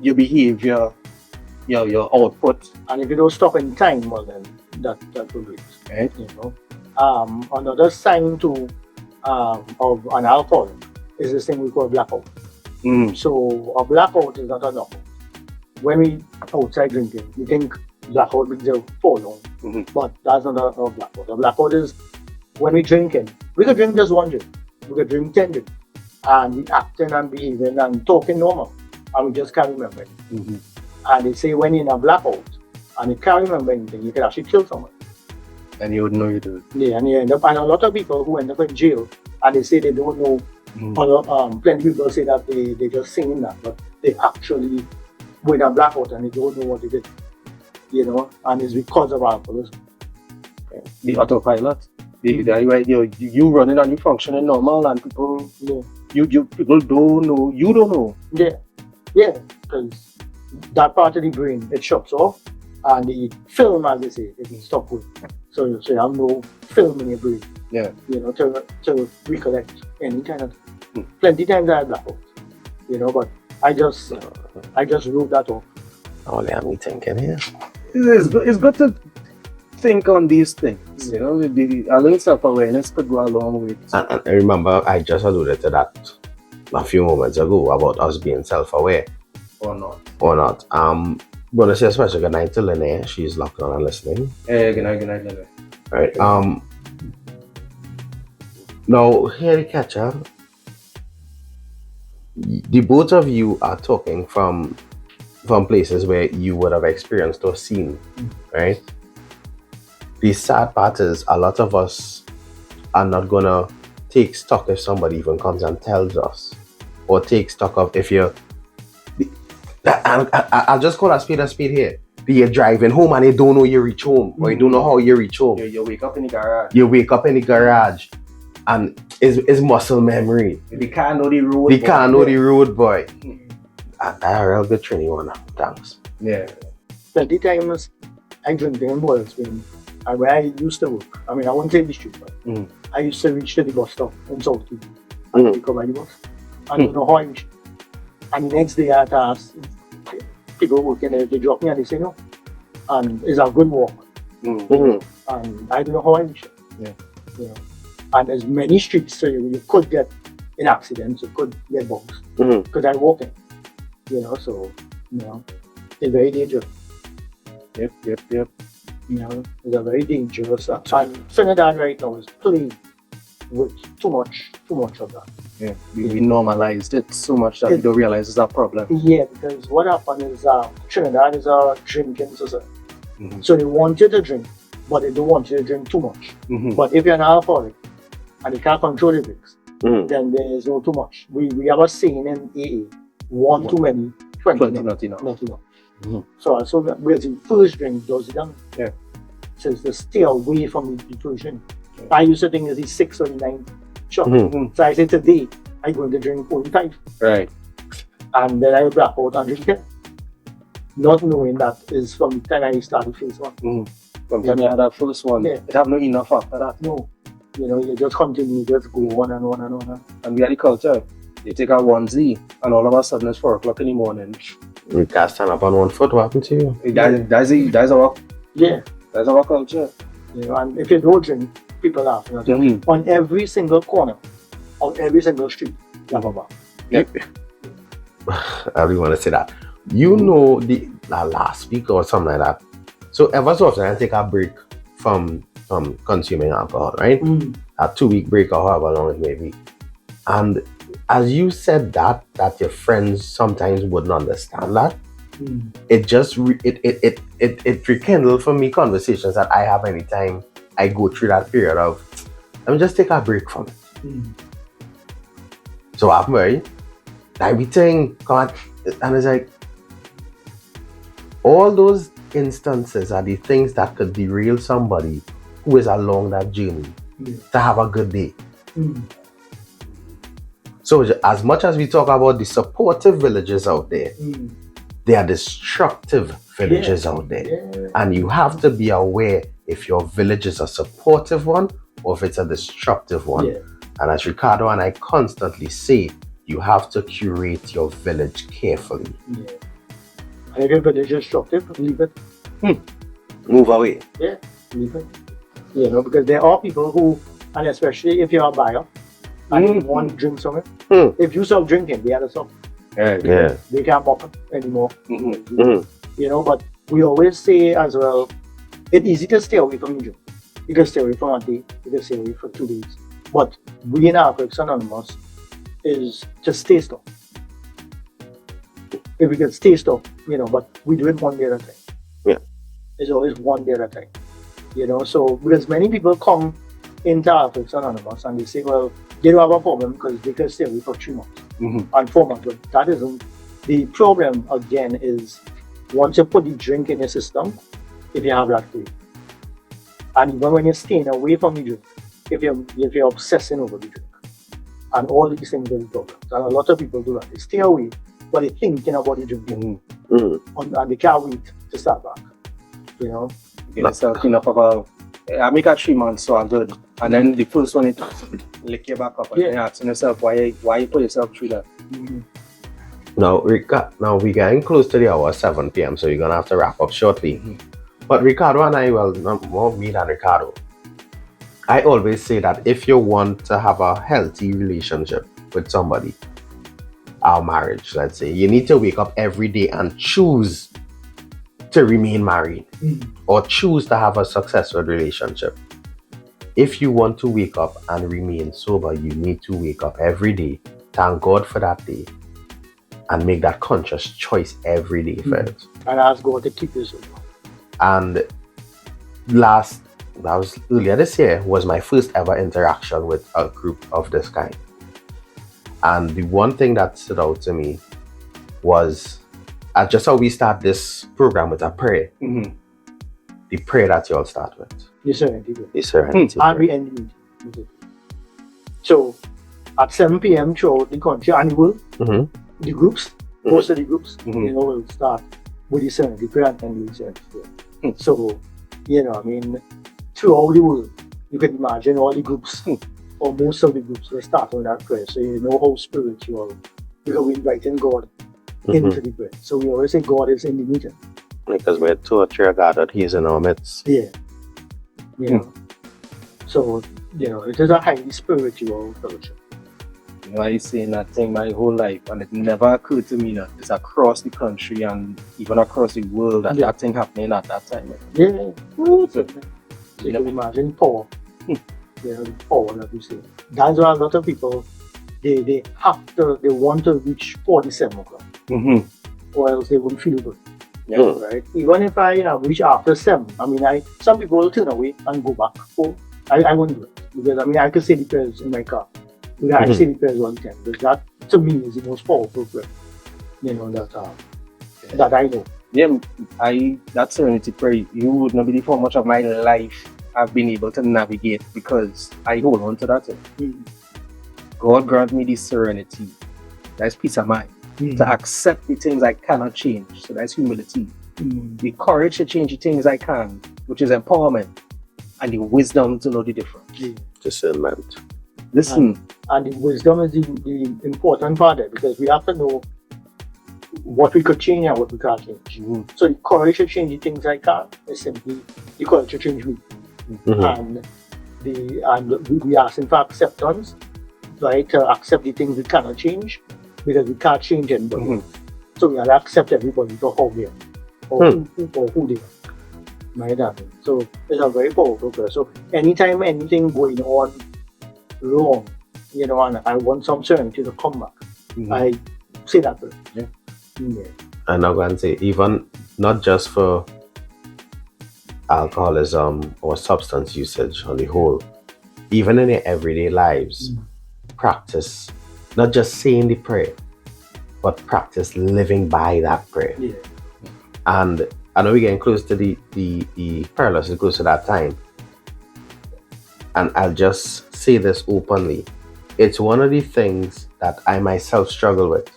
your behavior, your output. And if you don't stop in time, well then that will do it. Right. You know. Another sign too of an alcohol is this thing we call blackout. So a blackout is not a knockout. When we outside drinking, we think blackout means you fall down, but that's not a blackout. A blackout is when we drinking. We could drink just one drink, we could drink 10 drinks, and we acting and behaving and talking normal, and we just can't remember it. And they say when you're in a blackout and you can't remember anything, you can actually kill someone. And you would know you do it. Yeah, and you end up, and a lot of people who end up in jail, and they say they don't know. Plenty of people say that they just singing that, but they actually were in a blackout and they don't know what they did. You know, and it's because of alcoholism. The autopilot. You running and you functioning normal, and people, people don't know. You don't know. Yeah, because that part of the brain it shuts off, and the film, as they say, it can stop working. So you have no film in your brain. Yeah. You know, to recollect any kind of. Plenty times I had blackouts. You know, but I just wrote that off. Oh, let me thinking here. It's good to think on these things. You know, a little self-awareness could go a long way. And I remember I just alluded to that a few moments ago about us being self-aware. Or not. Want to say a special good night to Lene. She's locked on and listening. Hey, good night, Lene. Right. Now, here the catcher. The both of you are talking from places where you would have experienced or seen, right? The sad part is a lot of us are not gonna take stock if somebody even comes and tells us, or take stock of if you're. I'll just call a speed here. You're driving home and you don't know you reach home, or you don't know how you reach home. You wake up in the garage. You wake up in the garage, and it's muscle memory. They can't know the road. They can't know the road, boy. I real good training one. Thanks. Yeah. Plenty times I drink in boils when where I used to work. I mean, I won't say the street, but I used to reach to the bus stop in South Key and pick up my bus. I don't know how I reached. And the next day I had to ask people working there, they drop me and they say no. And it's a good walk. And I don't know how I reached it. Yeah. You know. And there's many streets, so you could get in accidents, you could get bumped. Because I'm walking. You know, so, you know, it's very dangerous. Yep. You know, it's a very dangerous. And Trinidad right now is playing with too much of that. Yeah, we normalized it so much that we don't realize it's a problem. Yeah, because what happened is Trinidad is a drinking society. So they want you to drink, but they don't want you to drink too much. But if you're an alcoholic and you can't control the drinks, then there is no too much. We have a saying in AA, one too many, 20 not enough. So whereas the first drink does it down. Yeah. So it's to stay away from the first drink. I used to think it's the 6 or the 9 shot. So I said today I'm going to drink 45. Right. And then I will black out and drink it. Not knowing that is from the time I started phase one. From the time I had that first one, it have no enough after that. No. You know, you just continue, just go on and on and on. And we had the culture. You take out 1Z and all of a sudden it's 4 o'clock in the morning. You can't stand up on one foot. What happened to you? That's our culture. You know, and if you don't drink, people laugh. You know, on every single corner, on every single street, you have a bar. I really want to say that. You know, the last week or something like that. So ever so often I take a break from consuming alcohol, right? A 2-week break or however long it may be. And as you said that your friends sometimes wouldn't understand that, it just it rekindled for me conversations that I have anytime I go through that period of let me just take a break from it. So I'm right. I be saying God, and it's like all those instances are the things that could derail somebody who is along that journey to have a good day. So as much as we talk about the supportive villages out there, there are destructive villages out there. And you have to be aware if your village is a supportive one or if it's a destructive one. Yeah. And as Ricardo and I constantly say, you have to curate your village carefully. Yeah. And if your village is destructive, leave it. Move away. Yeah, leave it. You know, because there are people who, and especially if you're a buyer and you want to drink something, if you stop drinking, they have to stop. Yeah. They can't pop it anymore. Mhm. You know, but we always say as well, it's easy to stay away from drink. You can stay away from a day, you can stay away for 2 days. But we in Alcoholics Anonymous is to stay stop. If we can stay stop, you know, but we do it one day at a time. Yeah. It's always one day at a time. You know, so because many people come into Alcoholics Anonymous and they say, well, they don't have a problem because they can stay away for 3 months and 4 months. But that isn't the problem. Again, is once you put the drink in your system, if you have that free, and even when you're staying away from the drink, if you're obsessing over the drink, and all these things will be problems. And a lot of people do that. They stay away, but they're thinking about the drinking, and they can't wait to start back. You know. Get yourself enough of I make a 3 months so I'm good. And then the first one it lick you back up and you're asking yourself why you put yourself through that. Now we're getting close to the hour 7 p.m. so you're gonna have to wrap up shortly. But Ricardo and I, well, more me than Ricardo, I always say that if you want to have a healthy relationship with somebody, our marriage, let's say, you need to wake up every day and choose to remain married or choose to have a successful relationship. If you want to wake up and remain sober, you need to wake up every day, thank God for that day, and make that conscious choice every day for it. And ask God to keep you sober. And that was earlier this year, was my first ever interaction with a group of this kind. And the one thing that stood out to me was just how we start this program with a prayer. The prayer that you all start with. The serenity. The serenity. And we end the meeting. So at 7 p.m. throughout the country, and the groups, most of the groups, you know, will start with the serenity prayer and end with the serenity prayer. So, you know, I mean, throughout the world, you can imagine all the groups, or most of the groups, will start with that prayer. So you know how spiritual, because we're inviting God into the prayer. So we always say God is in the meeting. Because we're 2 or 3 are gathered, He's in our midst. Yeah. You know. So, you know, it is a highly spiritual fellowship. You know, I used saying that thing my whole life, and it never occurred to me that it's across the country and even across the world that thing happening at that time. Yeah. So you can imagine power. You know, the power that you see. That's why a lot of people, they want to reach 47 o'clock. Or else they won't feel good. Right? Even if I reach after 7, I mean, some people will turn away and go back home. I won't do it. Because I mean, I could say the prayers in my car. Because I say the prayers all the time. Because that, to me, is the most powerful prayer. You know, that I know. Yeah, that serenity prayer, you would not believe how much of my life I've been able to navigate because I hold on to that thing. God grant me this serenity. That's peace of mind. To accept the things I cannot change. So that's humility. The courage to change the things I can, which is empowerment. And the wisdom to know the difference. Discernment. Listen. And the wisdom is the important part there, because we have to know what we could change and what we can't change. So the courage to change the things I can is simply the courage to change me. And we asking for acceptance, right? To accept the things we cannot change, because we can't change anybody. So we have to accept everybody for how they are, or who they are. Right? So it's a very powerful prayer. So anytime anything going on wrong, you know, and I want some certainty to come back, I say that prayer. And I'm going to say, even not just for alcoholism or substance usage on the whole, even in your everyday lives, practice not just saying the prayer, but practice living by that prayer. And I know we're getting close to the perilous, it's close to that time. And I'll just say this openly. It's one of the things that I myself struggle with,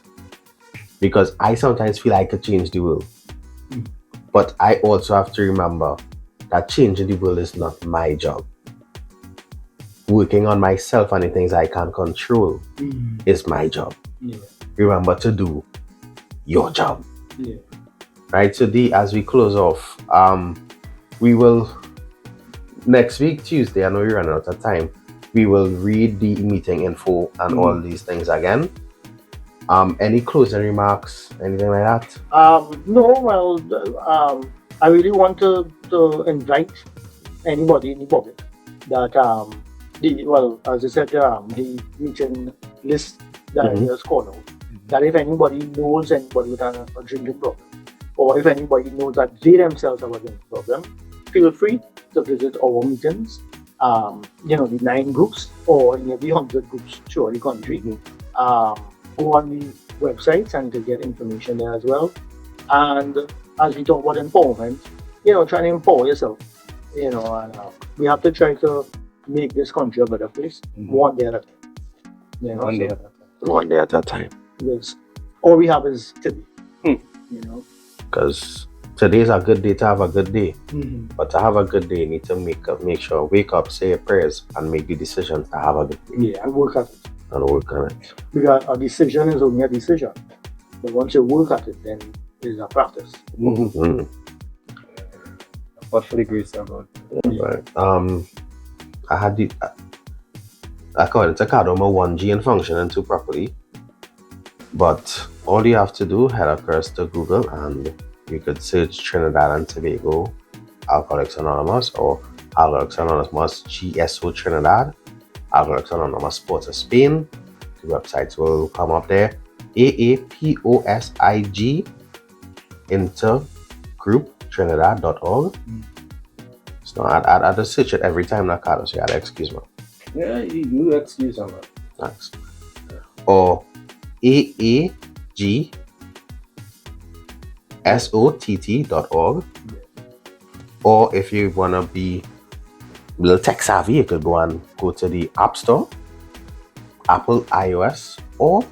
because I sometimes feel I could change the world. But I also have to remember that changing the world is not my job. Working on myself and the things I can control is my job. Yeah. Remember to do your job. Yeah. Right, today as we close off, we will next week Tuesday, I know you're running out of time, we will read the meeting info and all these things again. Any closing remarks, anything like that? No, well, I really want to invite anybody in the public that as I said, the meeting list that I just called out, that if anybody knows anybody with a drinking problem, or if anybody knows that they themselves have a drinking problem, feel free to visit our meetings. The 9 groups or maybe 100 groups throughout the country. Go on the websites and to get information there as well. And as we talk about empowerment, try to empower yourself. And we have to try to make this country a better place, one day at a time. One day at a time. Because all we have is today. Because today is a good day to have a good day. But to have a good day, you need to make sure, wake up, say your prayers, and make the decisions to have a good day. Yeah, and work at it. And work on it. Because a decision is only a decision. But once you work at it, then it's a practice. What for the grace of God? Right. I had the according to Ricardo, my 1G and functioning too properly. But all you have to do, head across to Google and you could search Trinidad and Tobago Alcoholics Anonymous or Alcoholics Anonymous GSO Trinidad, Alcoholics Anonymous Sports of Spain. The websites will come up there. AAPOSIG Intergroup Trinidad.org. So I had to search it every time, Ricardo, so you had to excuse me. Yeah, you excuse me. Thanks. Or AAGSOTT.org. Or if you want to be a little tech savvy, you could go to the App Store, Apple iOS, or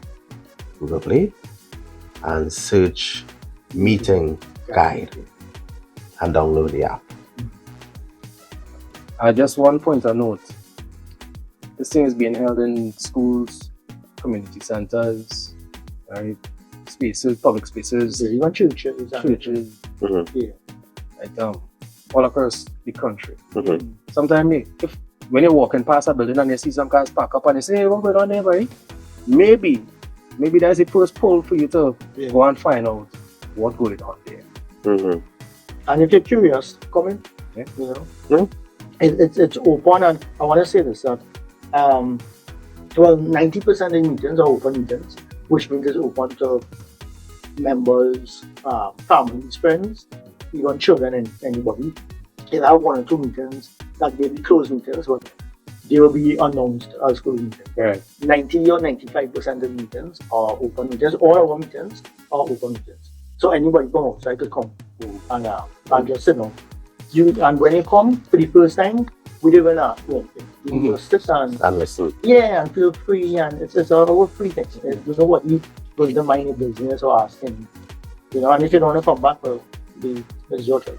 Google Play, and search Meeting Guide and download the app. Just one point of note. This thing is being held in schools, community centers, right? Spaces, public spaces, Even churches. churches, Yeah. like all across the country. Sometimes when you're walking past a building and you see some cars park up and you say, hey, what's going on there, buddy? Maybe that's the first pull for you to go and find out what's going on there. And if you're curious, come in. It's open, and I want to say this that 90% of the meetings are open meetings, which means it's open to members, families, friends, even children, and anybody. You'll have 1 or 2 meetings that may be closed meetings, but they will be announced as closed meetings. Right. 90 or 95% of the meetings are open meetings. All our meetings are open meetings. So anybody from outside could come and just sit down. And when you come for the first time, we don't even ask you anything. You just sit and listen. Yeah, and feel free, and it's all free thing. You know what, you going to mind your business or asking. And if you don't want to come back, well, it's your choice.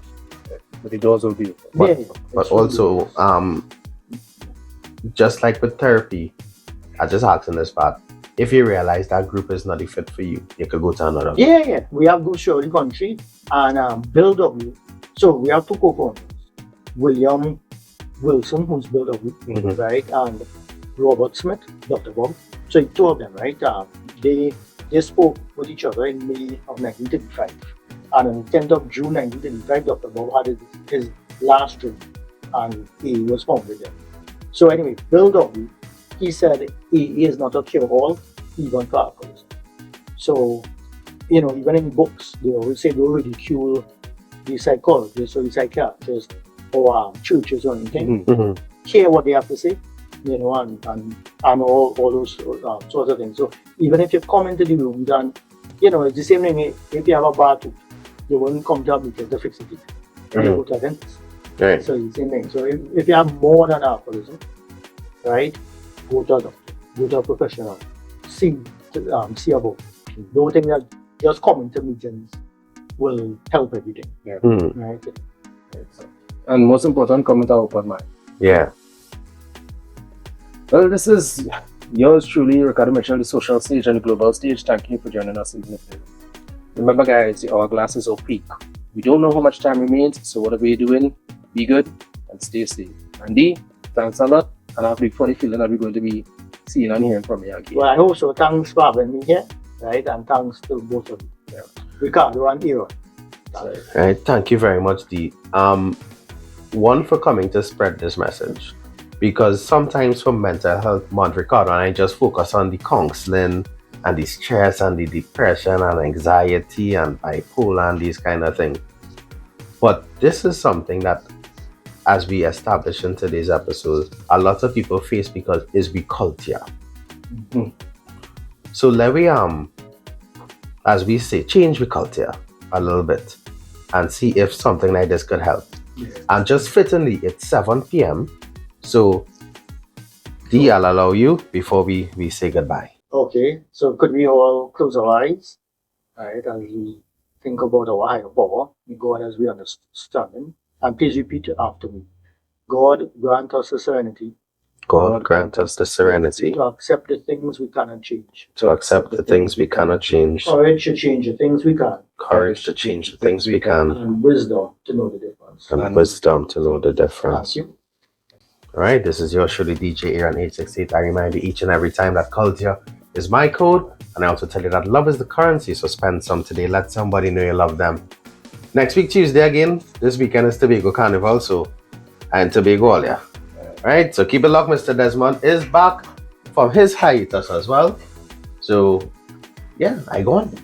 But the doors will be open. But also, just like with therapy, I just asked in this part, if you realize that group is not a fit for you, you could go to another. Yeah. We have go show the country and Bill W. So we have 2 co-founders, William Wilson, who's Bill W, right, and Robert Smith, Dr. Bob. So 2 of them, right? They spoke with each other in May of 1935. And on the 10th of June 1935, Dr. Bob had his last dream, and he was found with them. So anyway, Bill W, he said he is not a cure-all, even for alcoholism. So, even in books, they always say don't ridicule the psychologists or the psychiatrists or churches or anything. Hear what they have to say, and all those sorts of things. So even if you come into the room, and it's the same thing. If you have a bad tooth, you won't come to a meeting to fix it. You go to a dentist. Right. So it's the same thing. So if you have more than alcoholism, right, go to a doctor, go to a professional, see about. Don't think that just coming to meetings will help everything. Yeah. Right? And most important, come with an open mind. Yeah. Well, this is yours truly, Ricardo Mitchell, the social stage and the global stage. Thank you for joining us in the video. Remember, guys, the hourglass is opaque. We don't know how much time remains, so whatever you're doing, be good and stay safe. Andy, thanks a lot, and I have a big funny feeling that we're going to be seeing and hearing from you again. Well, I hope so. Thanks for having me here, right? And thanks to both of you. Yeah. Ricardo and Aaron. Right. Thank you very much, Dee. One, for coming to spread this message, because sometimes for Mental Health Month, Ricardo and I just focus on the counseling and the stress and the depression and anxiety and bipolar and these kind of things. But this is something that, as we established in today's episode, a lot of people face because it's we culture. Mhm. So let we as we say, change the culture a little bit and see if something like this could help. And just fittingly, it's 7 p.m. So Dee, I'll allow you before we say goodbye. Okay, so could we all close our eyes, right, as we think about our higher power, God as we understand Him, and please repeat after me. God grant us the serenity God grant us the serenity to accept the things we cannot change, to accept the things we cannot change, courage to change the things we can, courage to change the things we can, and wisdom to know the difference. and wisdom to know the difference. Thank you. All right, this is your surely DJ Aaron 868. I remind you each and every time that culture is my code, and I also tell you that love is the currency, so spend some today. Let somebody know you love them. Next week, Tuesday again. This weekend is Tobago Carnival, so and Tobago all, yeah. All right, so keep it locked. Mr. Desmond is back from his hiatus as well. So, yeah, I go on.